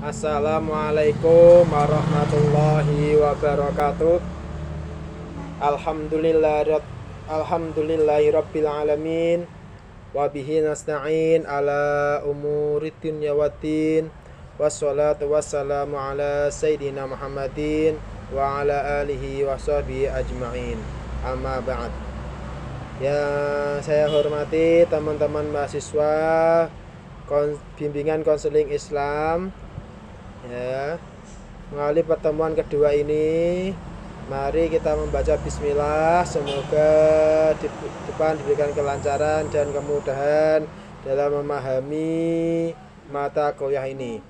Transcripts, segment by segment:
Assalamualaikum warahmatullahi wabarakatuh. Alhamdulillahirabbil alamin. Wabihi nasta'in ala umurid dunya waddin. Wassalatu wassalamu ala sayyidina Muhammadin wa ala alihi wa sahbihi ajma'in. Amma ba'd. Yang saya hormati teman-teman mahasiswa bimbingan konseling Islam, ya, melalui pertemuan kedua ini, mari kita membaca bismillah. Semoga di depan diberikan kelancaran dan kemudahan dalam memahami mata kuliah ini.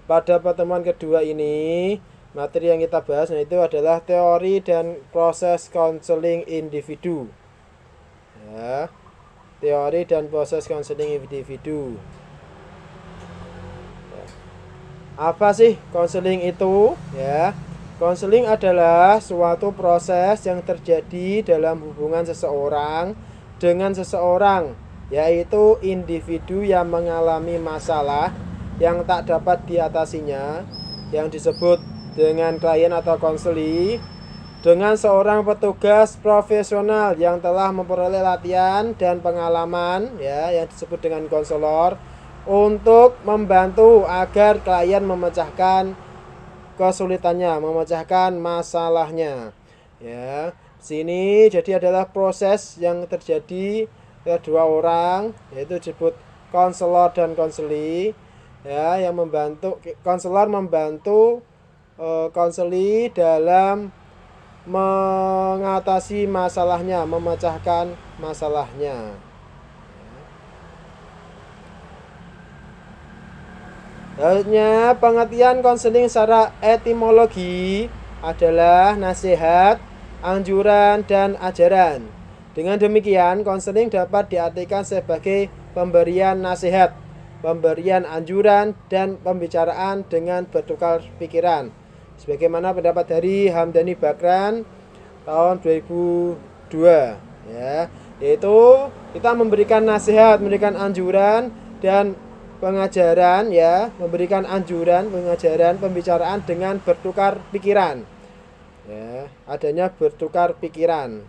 Pada pertemuan kedua ini, materi yang kita bahas yaitu adalah teori dan proses konseling individu, ya, teori dan proses konseling individu. Apa sih konseling itu? Ya, konseling adalah suatu proses yang terjadi dalam hubungan seseorang dengan seseorang, yaitu individu yang mengalami masalah yang tak dapat diatasinya, yang disebut dengan klien atau konseli, dengan seorang petugas profesional yang telah memperoleh latihan dan pengalaman, ya, yang disebut dengan konselor, untuk membantu agar klien memecahkan kesulitannya, memecahkan masalahnya. Ya, sini jadi adalah proses yang terjadi kedua orang, yaitu disebut konselor dan konseli. Ya, yang membantu konselor membantu konseli dalam mengatasi masalahnya, memecahkan masalahnya. Selanjutnya, pengertian konseling secara etimologi adalah nasihat, anjuran, dan ajaran. Dengan demikian, konseling dapat diartikan sebagai pemberian nasihat, pemberian anjuran, dan pembicaraan dengan bertukar pikiran. Sebagaimana pendapat dari Hamdani Bakran tahun 2002, ya, yaitu kita memberikan nasihat, memberikan anjuran, dan pengajaran, ya, memberikan anjuran, pengajaran, pembicaraan dengan bertukar pikiran, ya, adanya bertukar pikiran,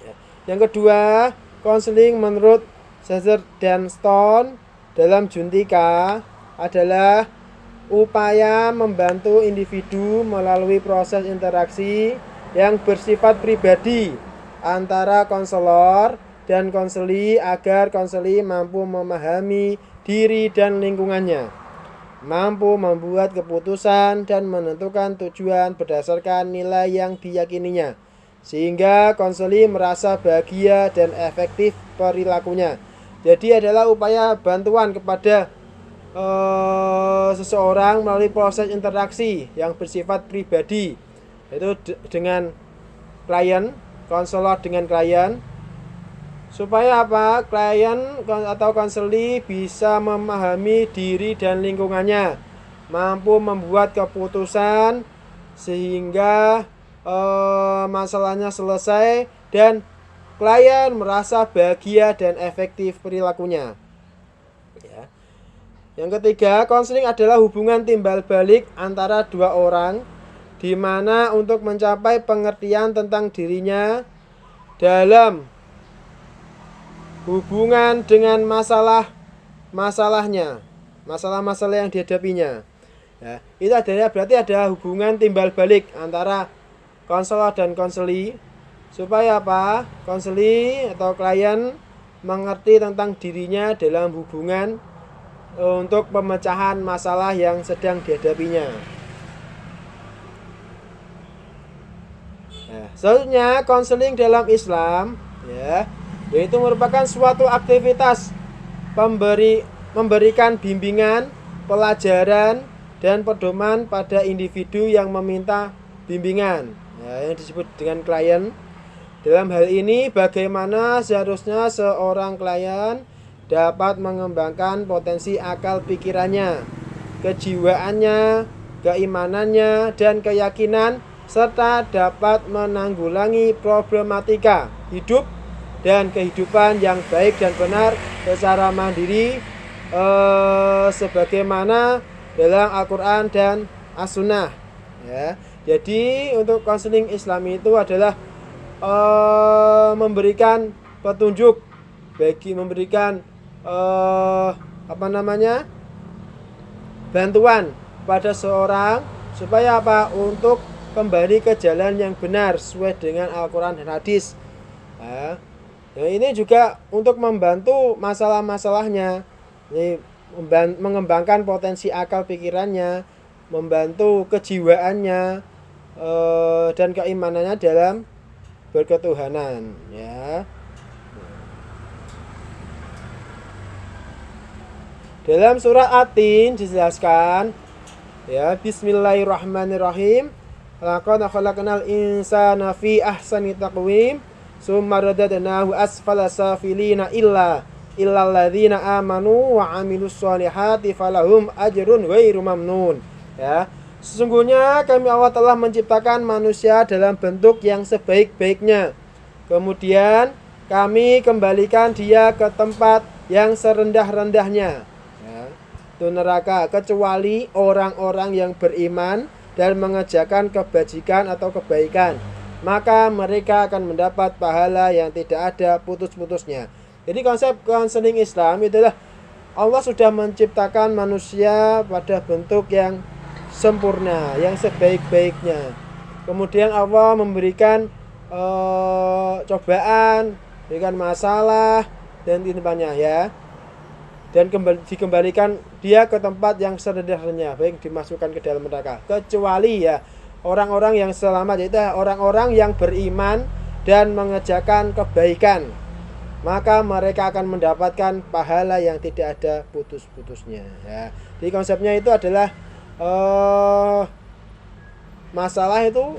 ya. Yang kedua, konseling menurut Caesar dan Stone dalam Juntika adalah upaya membantu individu melalui proses interaksi yang bersifat pribadi antara konselor dan konseli agar konseli mampu memahami diri dan lingkungannya, mampu membuat keputusan dan menentukan tujuan berdasarkan nilai yang diyakininya, sehingga konseli merasa bahagia dan efektif perilakunya. Jadi adalah upaya bantuan kepada seseorang melalui proses interaksi yang bersifat pribadi, yaitu dengan klien, konselor dengan klien, supaya apa? Klien atau konseli bisa memahami diri dan lingkungannya, mampu membuat keputusan sehingga masalahnya selesai dan klien merasa bahagia dan efektif perilakunya. Ya. Yang ketiga, konseling adalah hubungan timbal balik antara dua orang, di mana untuk mencapai pengertian tentang dirinya dalam hubungan dengan masalahnya, masalah-masalah yang dihadapinya, ya, itu adalah berarti ada hubungan timbal balik antara konselor dan konseli, supaya apa? Konseli atau klien mengerti tentang dirinya dalam hubungan untuk pemecahan masalah yang sedang dihadapinya. Nah, selanjutnya konseling dalam Islam, ya, yaitu merupakan suatu aktivitas memberikan bimbingan, pelajaran, dan pedoman pada individu yang meminta bimbingan, ya, yang disebut dengan klien. Dalam hal ini, bagaimana seharusnya seorang klien dapat mengembangkan potensi akal pikirannya, kejiwaannya, keimanannya, dan keyakinan, serta dapat menanggulangi problematika hidup dan kehidupan yang baik dan benar secara mandiri, sebagaimana dalam Al-Quran dan As-Sunnah. Ya, jadi untuk konseling Islami itu adalah memberikan petunjuk memberikan bantuan pada seorang supaya apa? Untuk kembali ke jalan yang benar sesuai dengan Al-Quran dan hadis. Ya, ini juga untuk membantu masalah-masalahnya, jadi mengembangkan potensi akal pikirannya, membantu kejiwaannya dan keimanannya dalam berketuhanan. Ya, dalam surah At-Tin dijelaskan, ya, Bismillahirrahmanirrahim. Laqad khalaqnal insana fi ahsani taqwim summa radadnahu asfala safilina illal ladzina amanu wa amilus solihati falahum ajrun ghairu mamnun. Ya, sesungguhnya kami Allah telah menciptakan manusia dalam bentuk yang sebaik-baiknya. Kemudian kami kembalikan dia ke tempat yang serendah-rendahnya, ya, itu neraka, kecuali orang-orang yang beriman dan mengerjakan kebajikan atau kebaikan, maka mereka akan mendapat pahala yang tidak ada putus-putusnya. Jadi konsep konseling Islam itulah Allah sudah menciptakan manusia pada bentuk yang sempurna, yang sebaik-baiknya. Kemudian Allah memberikan cobaan, memberikan masalah dan timbannya, ya. Dan dikembalikan dia ke tempat yang serendah-rendahnya, baik dimasukkan ke dalam neraka. Kecuali, ya, orang-orang yang selamat, yaitu orang-orang yang beriman dan mengerjakan kebaikan, maka mereka akan mendapatkan pahala yang tidak ada putus-putusnya. Ya. Jadi konsepnya itu adalah masalah itu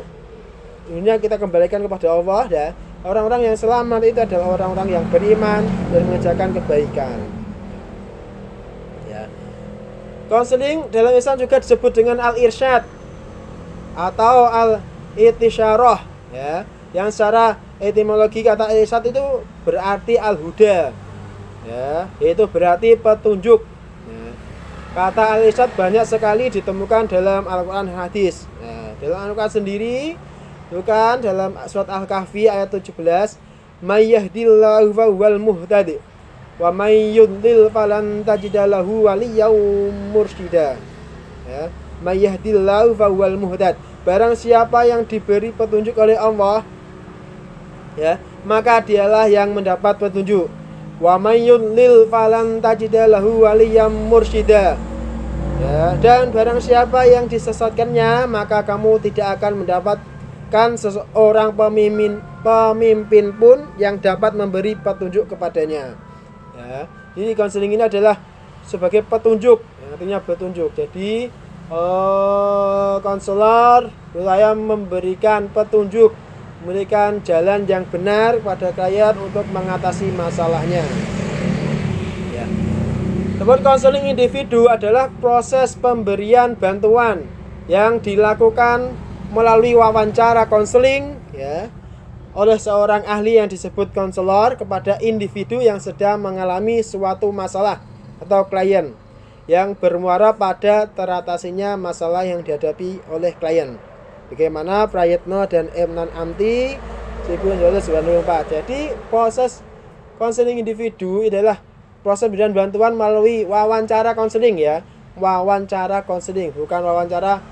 dunia kita kembalikan kepada Allah, ya. Orang-orang yang selamat itu adalah orang-orang yang beriman dan mengerjakan kebaikan. Ya. Konseling dalam Islam juga disebut dengan al-irsyad atau al-itisyarah, ya. Yang secara etimologi kata irsyad itu berarti al-huda, ya, yaitu berarti petunjuk. Kata al-irsyad banyak sekali ditemukan dalam Al-Quran dan hadis. Nah, dalam Al-Quran sendiri, bukan dalam surat Al-Kahfi ayat 17, "May yahdillahu fahuwal muhtadi, wa may yudlil falan tajida lahu waliyyan mursyida." Ya, "May yahdillahu fahuwal muhtad." Barang siapa yang diberi petunjuk oleh Allah, ya, maka dialah yang mendapat petunjuk. Wa may yudlil falan tajida lahu waliyyan mursyida. Ya, dan barang siapa yang disesatkannya, maka kamu tidak akan mendapatkan seseorang pemimpin pun yang dapat memberi petunjuk kepadanya. Ya, jadi konseling ini adalah sebagai petunjuk, ya, artinya petunjuk. Jadi konselor berupaya memberikan petunjuk, memberikan jalan yang benar pada klien untuk mengatasi masalahnya. Ya. Tempat konseling individu adalah proses pemberian bantuan yang dilakukan melalui wawancara konseling, ya, oleh seorang ahli yang disebut konselor kepada individu yang sedang mengalami suatu masalah atau klien yang bermuara pada teratasinya masalah yang dihadapi oleh klien. Bagaimana Prayitno dan Emnan Amti 1994. Jadi proses konseling individu adalah proses pemberian bantuan melalui wawancara konseling, ya. Wawancara konseling, bukan wawancara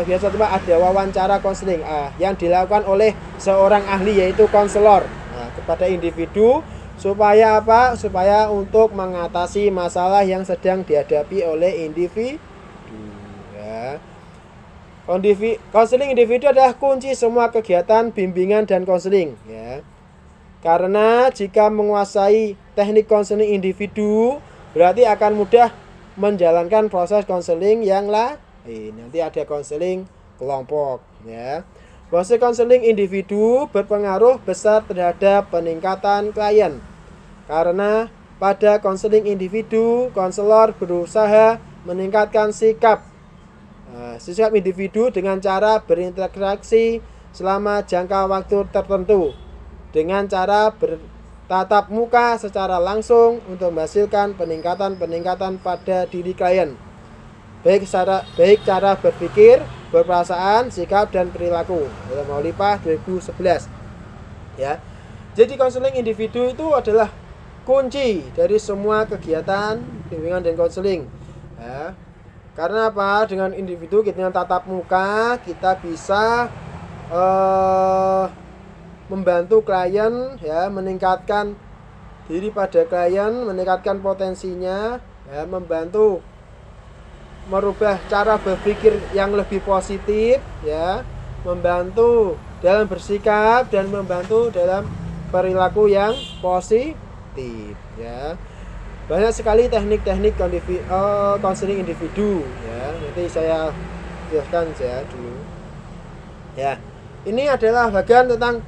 biasa, cuma ada wawancara konseling yang dilakukan oleh seorang ahli, yaitu konselor, kepada individu supaya apa? Supaya untuk mengatasi masalah yang sedang dihadapi oleh individu, ya. Konseling individu adalah kunci semua kegiatan bimbingan dan konseling, ya. Karena jika menguasai teknik konseling individu, berarti akan mudah menjalankan proses konseling yang lain. Nanti ada konseling kelompok, ya. Proses konseling individu berpengaruh besar terhadap peningkatan klien. Karena pada konseling individu, konselor berusaha meningkatkan sikap individu dengan cara berinteraksi selama jangka waktu tertentu, dengan cara bertatap muka secara langsung untuk menghasilkan peningkatan pada diri klien. baik cara berpikir, berperasaan, sikap dan perilaku. Maulipah 2011. Ya. Jadi konseling individu itu adalah kunci dari semua kegiatan bimbingan dan konseling. Ya. Karena apa? Dengan individu kita dengan tatap muka kita bisa membantu klien, ya, meningkatkan diri pada klien, meningkatkan potensinya, ya, membantu merubah cara berpikir yang lebih positif, ya, membantu dalam bersikap dan membantu dalam perilaku yang positif, ya. Banyak sekali teknik-teknik konseling individu, ya. Nanti saya jelaskan ya dulu. Ya. Ini adalah bagian tentang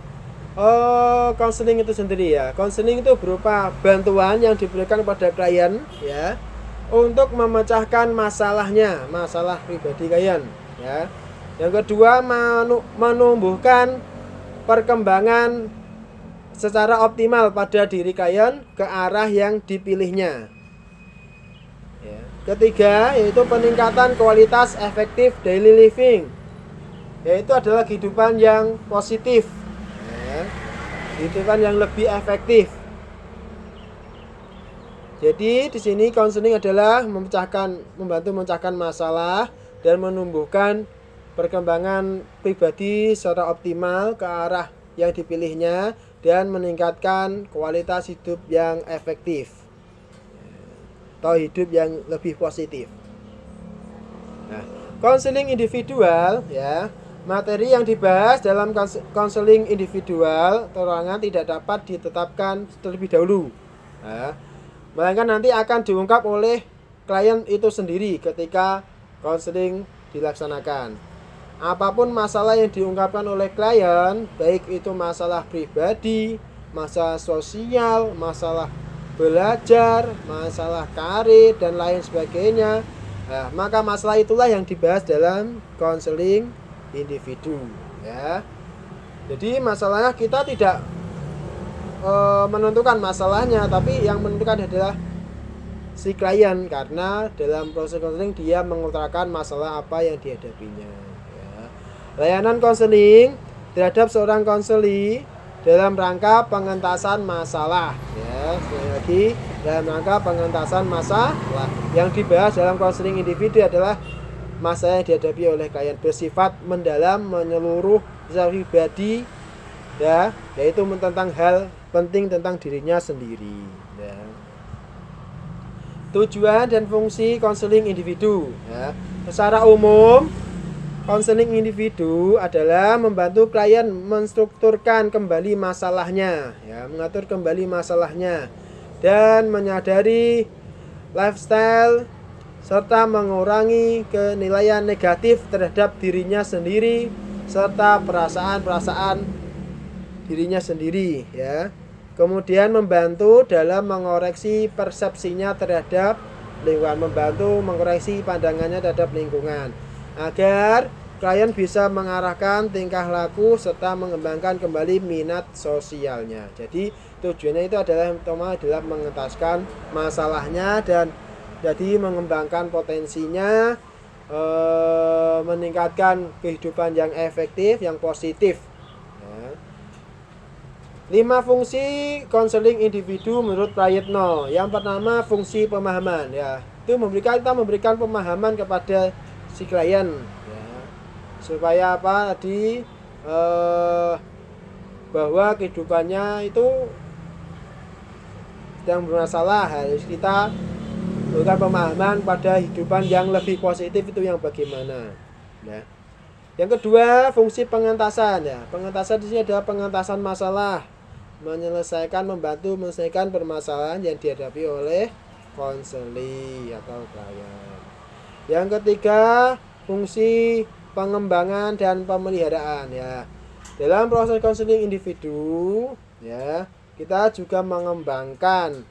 konseling itu sendiri, ya. Konseling itu berupa bantuan yang diberikan pada klien, ya, untuk memecahkan masalahnya, masalah pribadi klien, ya. Yang kedua, menumbuhkan perkembangan secara optimal pada diri klien ke arah yang dipilihnya. Ya. Ketiga, yaitu peningkatan kualitas efektif daily living, yaitu adalah kehidupan yang positif, ya. Kehidupan yang lebih efektif. Jadi di sini konseling adalah membantu memecahkan masalah dan menumbuhkan perkembangan pribadi secara optimal ke arah yang dipilihnya dan meningkatkan kualitas hidup yang efektif atau hidup yang lebih positif. Nah, konseling individual, ya, materi yang dibahas dalam konseling individual terangan tidak dapat ditetapkan terlebih dahulu. Nah, melainkan nanti akan diungkap oleh klien itu sendiri ketika konseling dilaksanakan. Apapun masalah yang diungkapkan oleh klien, baik itu masalah pribadi, masalah sosial, masalah belajar, masalah karir dan lain sebagainya, nah, maka masalah itulah yang dibahas dalam konseling individu, ya. Jadi masalahnya kita tidak menentukan masalahnya, tapi yang menentukan adalah si klien, karena dalam proses konseling dia mengutarakan masalah apa yang dihadapinya, ya. Layanan konseling terhadap seorang konseli dalam rangka pengentasan masalah, ya. Sekali lagi, dalam rangka pengentasan masalah yang dibahas dalam konseling individu adalah masalah yang dihadapi oleh klien, bersifat mendalam, menyeluruh, secara pribadi, ya, yaitu tentang hal penting tentang dirinya sendiri, ya. Tujuan dan fungsi konseling individu, ya. Secara umum, konseling individu adalah membantu klien menstrukturkan kembali masalahnya, ya, mengatur kembali masalahnya dan menyadari lifestyle serta mengurangi penilaian negatif terhadap dirinya sendiri serta perasaan-perasaan dirinya sendiri, ya. Kemudian membantu dalam mengoreksi persepsinya terhadap lingkungan, membantu mengoreksi pandangannya terhadap lingkungan agar klien bisa mengarahkan tingkah laku serta mengembangkan kembali minat sosialnya. Jadi tujuannya itu adalah mengentaskan masalahnya dan jadi mengembangkan potensinya, meningkatkan kehidupan yang efektif, yang positif, ya. 5 fungsi konseling individu menurut Prayitno. Yang pertama, fungsi pemahaman, ya. Itu kita memberikan pemahaman kepada si klien, ya. Supaya apa tadi, bahwa kehidupannya itu sedang bermasalah, harus kita berikan pemahaman pada kehidupan yang lebih positif itu yang bagaimana, ya. Yang kedua, fungsi pengentasan, ya. Pengentasan di sini adalah pengentasan masalah, membantu menyelesaikan permasalahan yang dihadapi oleh konseli atau klien. Yang ketiga, fungsi pengembangan dan pemeliharaan, ya. Dalam proses konseling individu, ya, kita juga mengembangkan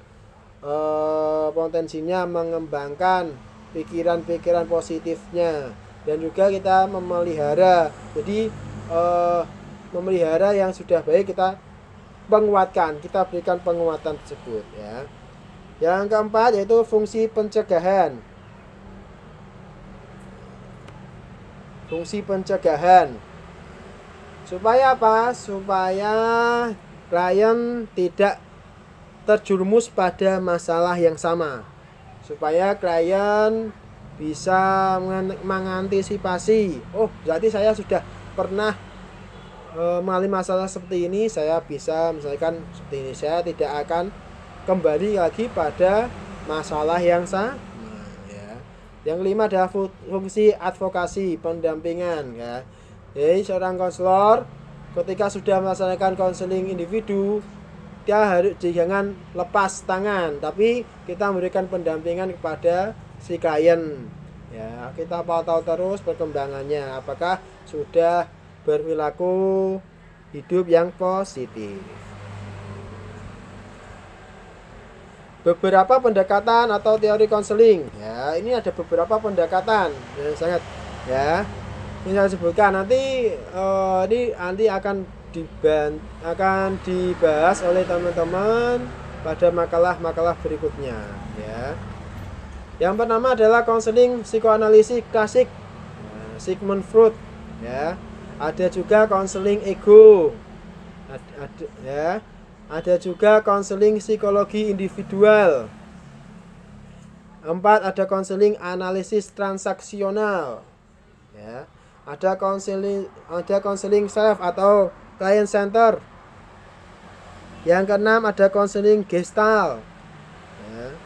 potensinya, mengembangkan pikiran-pikiran positifnya, dan juga kita memelihara. Jadi memelihara yang sudah baik kita penguatkan, kita berikan penguatan tersebut, ya. Yang keempat yaitu fungsi pencegahan. fungsi pencegahan. Supaya apa? Supaya klien tidak terjerumus pada masalah yang sama. Supaya klien bisa mengantisipasi, oh berarti saya sudah pernah mengalami masalah seperti ini, saya bisa misalkan seperti ini, saya tidak akan kembali lagi pada masalah yang sama ya. Yang kelima adalah fungsi advokasi, pendampingan ya. Jadi seorang konselor ketika sudah melaksanakan konseling individu, dia harus jangan lepas tangan, tapi kita memberikan pendampingan kepada si klien ya. Kita pantau terus perkembangannya, apakah sudah berperilaku hidup yang positif. Beberapa pendekatan atau teori konseling ya, ini ada beberapa pendekatan yang sangat ya, ini saya sebutkan nanti ini akan dibahas oleh teman-teman pada makalah-makalah berikutnya ya. Yang pertama adalah konseling psikoanalisis klasik, Sigmund Freud ya. Ada juga konseling ego. Ada juga konseling psikologi individual. 4, ada konseling analisis transaksional ya. Ada konseling self atau client center. Yang keenam ada konseling gestalt ya.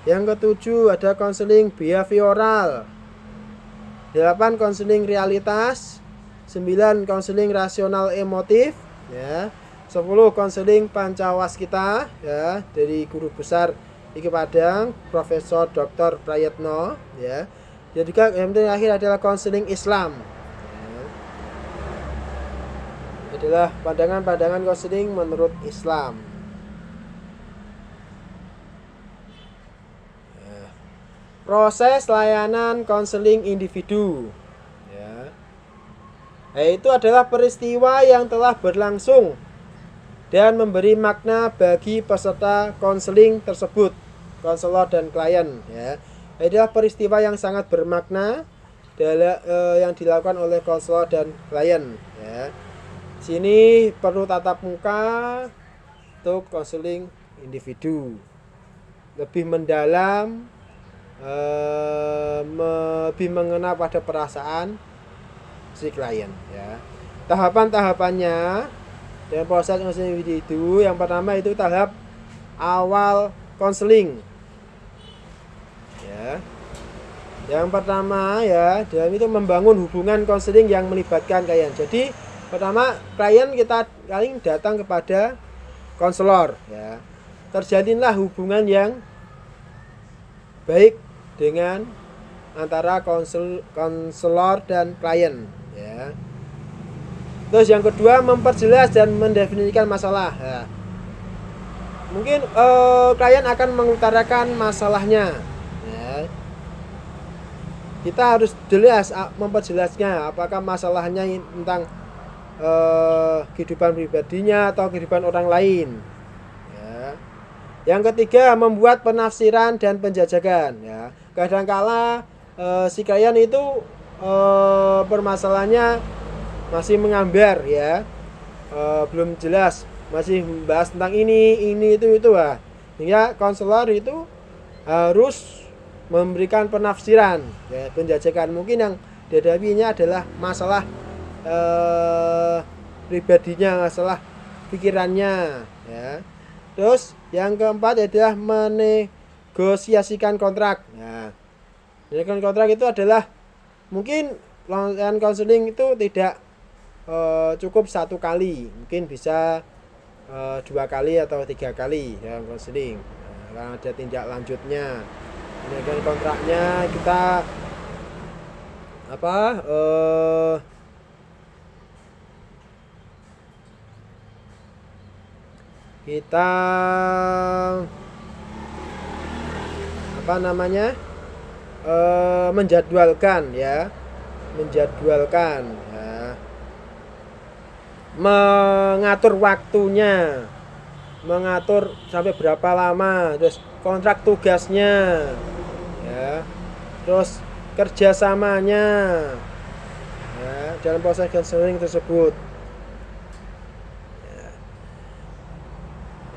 Yang ketujuh ada konseling behavioral. 8 konseling realitas. 9 konseling rasional emotif ya. 10 konseling pancawaskita ya, dari guru besar IKI Padang Profesor Dr. Prayetno ya. Jadi juga yang terakhir adalah konseling Islam ya. Adalah pandangan-pandangan konseling menurut Islam. Proses layanan konseling individu ya, yaitu adalah peristiwa yang telah berlangsung dan memberi makna bagi peserta konseling tersebut, konselor dan klien ya. Adalah peristiwa yang sangat bermakna yang dilakukan oleh konselor dan klien ya. Sini perlu tatap muka untuk konseling individu, lebih mendalam, lebih mengena pada perasaan si klien ya. Tahapan-tahapannya dan proses konseling individu, yang pertama itu tahap awal konseling ya. Yang pertama ya, dalam itu membangun hubungan konseling yang melibatkan klien. Jadi pertama klien kita paling datang kepada konselor ya, terjalinlah hubungan yang baik dengan antara konselor dan klien ya. Terus yang kedua, memperjelas dan mendefinisikan masalah ya. Mungkin klien akan mengutarakan masalahnya ya. Kita harus jelas memperjelasnya, apakah masalahnya tentang kehidupan pribadinya atau kehidupan orang lain ya. Yang ketiga, membuat penafsiran dan penjajakan ya. Kadangkala si klien itu permasalahannya masih menggambar ya, belum jelas, masih membahas tentang ini itu lah. Sehingga konselor itu harus memberikan penafsiran ya, penjajakan. Mungkin yang dihadapinya adalah masalah pribadinya, masalah pikirannya ya. Terus yang keempat adalah menegosiasikan kontrak. Nah, menegosiasikan kontrak itu adalah mungkin layanan konseling itu tidak cukup satu kali, mungkin bisa 2 kali atau 3 kali ya konseling. Nah, ada tindak lanjutnya. Menegosiasikan kontraknya kita menjadwalkan ya, mengatur waktunya, mengatur sampai berapa lama, terus kontrak tugasnya ya, terus kerjasamanya ya, dalam proses konseling tersebut.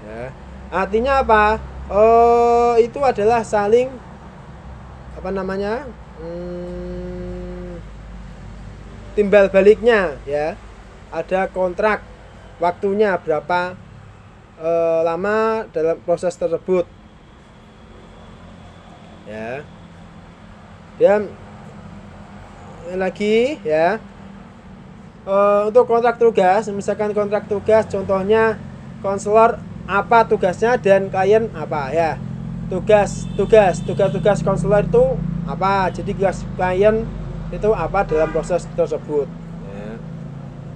Ya. Artinya apa? Itu adalah saling apa namanya? Timbal baliknya ya. Ada kontrak waktunya berapa lama dalam proses tersebut. Ya. Dan lagi ya. Untuk kontrak tugas, misalkan kontrak tugas contohnya konselor apa tugasnya dan klien apa ya. Tugas konselor itu apa, jadi tugas klien itu apa dalam proses tersebut ya.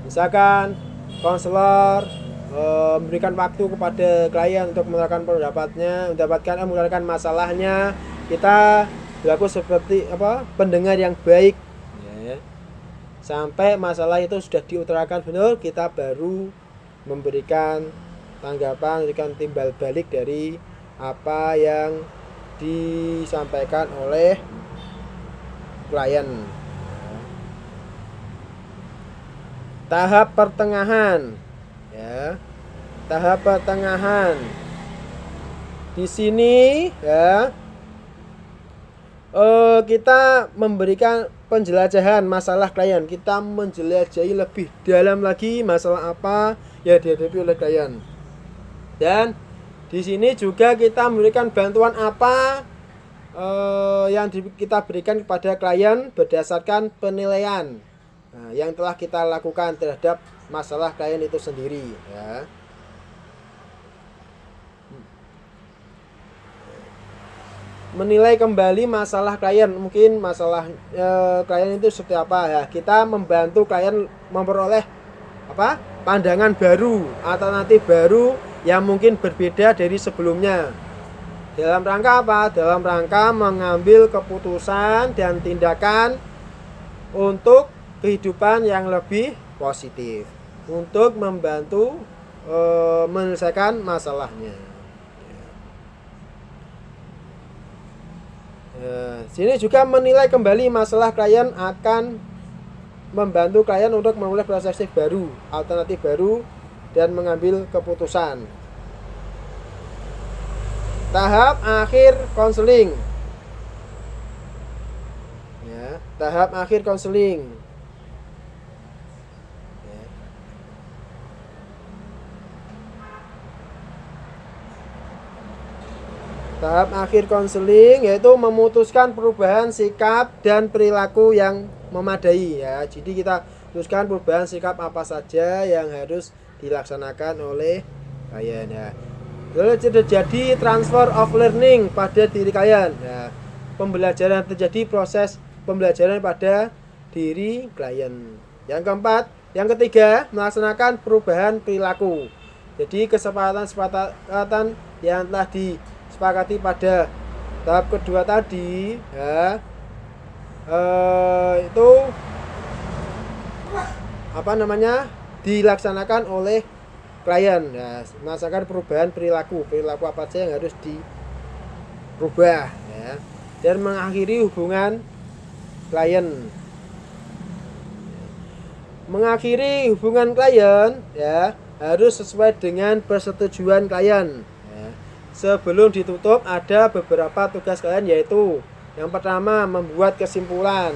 Misalkan konselor memberikan waktu kepada klien untuk menerangkan pendapatnya, mengutarakan masalahnya, kita berlaku seperti apa, pendengar yang baik ya. Sampai masalah itu sudah diutarakan benar, kita baru memberikan tanggapan, memberikan timbal balik dari apa yang disampaikan oleh klien. Tahap pertengahan ya. Tahap pertengahan di sini ya, kita memberikan penjelajahan masalah klien. Kita menjelajahi lebih dalam lagi masalah apa yang dihadapi oleh klien. Dan di sini juga kita memberikan bantuan apa yang kita berikan kepada klien berdasarkan penilaian yang telah kita lakukan terhadap masalah klien itu sendiri ya. Menilai kembali masalah klien, mungkin masalah klien itu seperti apa ya. Kita membantu klien memperoleh apa, pandangan baru, alternatif baru yang mungkin berbeda dari sebelumnya. Dalam rangka apa? Dalam rangka mengambil keputusan dan tindakan untuk kehidupan yang lebih positif, untuk membantu menyelesaikan masalahnya. Sini juga menilai kembali masalah klien akan membantu klien untuk memulai perspektif baru, alternatif baru, dan mengambil keputusan. Tahap akhir konseling ya, tahap akhir konseling. Tahap akhir konseling yaitu memutuskan perubahan sikap dan perilaku yang memadai ya. Jadi kita putuskan perubahan sikap apa saja yang harus dilaksanakan oleh klien ya. Lalu terjadi transfer of learning pada diri klien ya. Pembelajaran terjadi, proses pembelajaran pada diri klien. Yang keempat, yang ketiga, melaksanakan perubahan perilaku. Jadi kesepakatan yang telah disepakati pada tahap kedua tadi ya, itu apa namanya, dilaksanakan oleh klien ya, melaksanakan perubahan perilaku apa saja yang harus dirubah ya, dan mengakhiri hubungan klien. Mengakhiri hubungan klien ya harus sesuai dengan persetujuan klien ya. Sebelum ditutup ada beberapa tugas klien, yaitu yang pertama membuat kesimpulan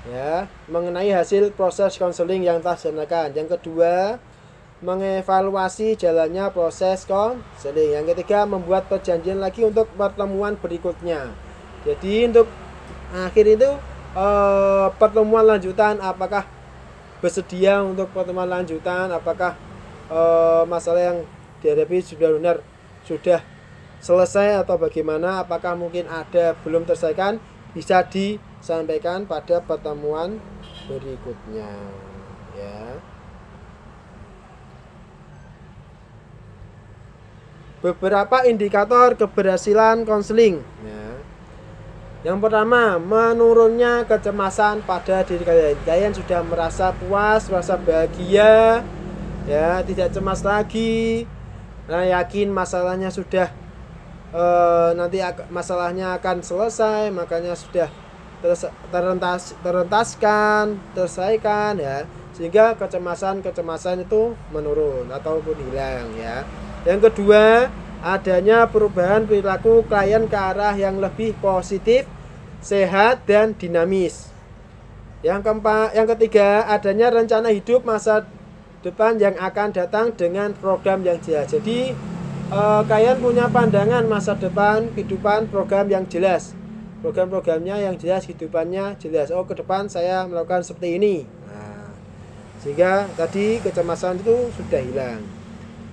ya mengenai hasil proses konseling yang telah dilaksanakan. Yang kedua, mengevaluasi jalannya proses konseling. Yang ketiga, membuat perjanjian lagi untuk pertemuan berikutnya. Jadi untuk akhir itu pertemuan lanjutan, apakah bersedia untuk pertemuan lanjutan, apakah masalah yang dihadapi sudah benar sudah selesai atau bagaimana, apakah mungkin ada belum terselesaikan, bisa disampaikan pada pertemuan berikutnya ya. Beberapa indikator keberhasilan konseling ya. Yang pertama, menurunnya kecemasan pada diri kalian. Kalian sudah merasa puas, merasa bahagia ya, tidak cemas lagi. Nah, yakin masalahnya sudah nanti masalahnya akan selesai, makanya sudah terentaskan, terselesaikan ya, sehingga kecemasan itu menurun ataupun hilang ya. Yang kedua, adanya perubahan perilaku klien ke arah yang lebih positif, sehat dan dinamis. Yang ketiga, adanya rencana hidup masa depan yang akan datang dengan program yang jelas. Jadi kalian punya pandangan masa depan kehidupan, program yang jelas, program-programnya yang jelas, hidupannya jelas. Oh, ke depan saya melakukan seperti ini. Nah, sehingga tadi kecemasan itu sudah hilang.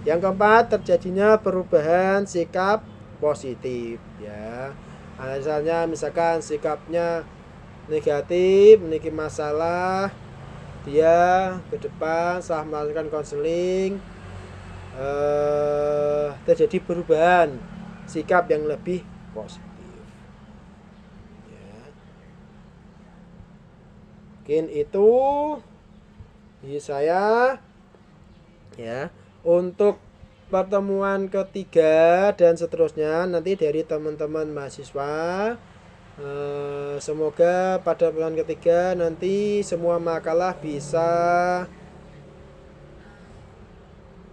Yang keempat, terjadinya perubahan sikap positif ya. Misalkan sikapnya negatif, memiliki masalah, dia ke depan setelah melakukan konseling terjadi perubahan sikap yang lebih positif ya. Mungkin itu dari saya ya. Untuk pertemuan ketiga dan seterusnya nanti dari teman-teman mahasiswa. Semoga pada bulan ketiga nanti semua makalah bisa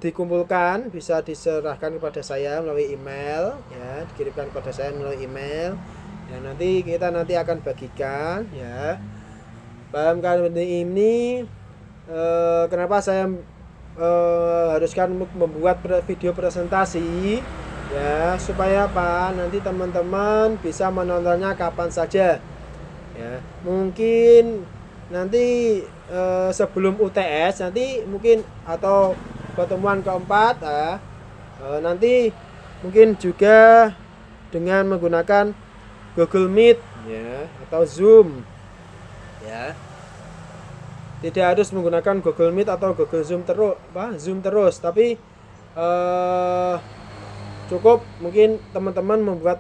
dikumpulkan, bisa diserahkan kepada saya melalui email ya, dikirimkan kepada saya melalui email ya. Nanti kita akan bagikan ya. Paham kan ini kenapa saya haruskan membuat video presentasi ya, supaya apa, nanti teman-teman bisa menontonnya kapan saja ya. Mungkin nanti sebelum UTS nanti mungkin, atau pertemuan keempat nanti mungkin juga dengan menggunakan Google Meet ya, atau Zoom ya. Tidak harus menggunakan Google Meet atau Google Zoom terus, tapi cukup mungkin teman-teman membuat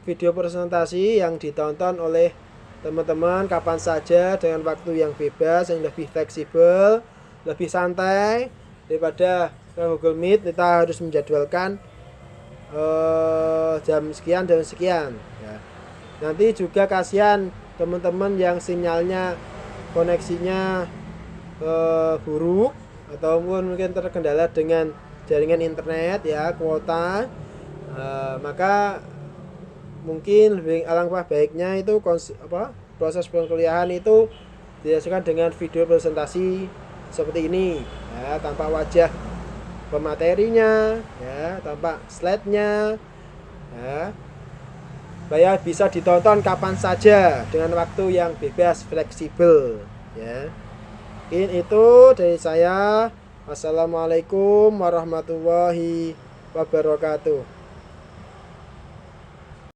video presentasi yang ditonton oleh teman-teman kapan saja dengan waktu yang bebas, yang lebih fleksibel, lebih santai daripada Google Meet kita harus menjadwalkan jam sekian ya. Nanti juga kasihan teman-teman yang sinyalnya, koneksinya buruk ataupun mungkin terkendala dengan jaringan internet ya, kuota, maka mungkin lebih alangkah baiknya itu proses perkuliahan itu dilakukan dengan video presentasi seperti ini ya, tanpa wajah pematerinya ya, tanpa slide-nya ya, supaya bisa ditonton kapan saja dengan waktu yang bebas, fleksibel ya. Mungkin itu dari saya. Wassalamualaikum warahmatullahi wabarakatuh.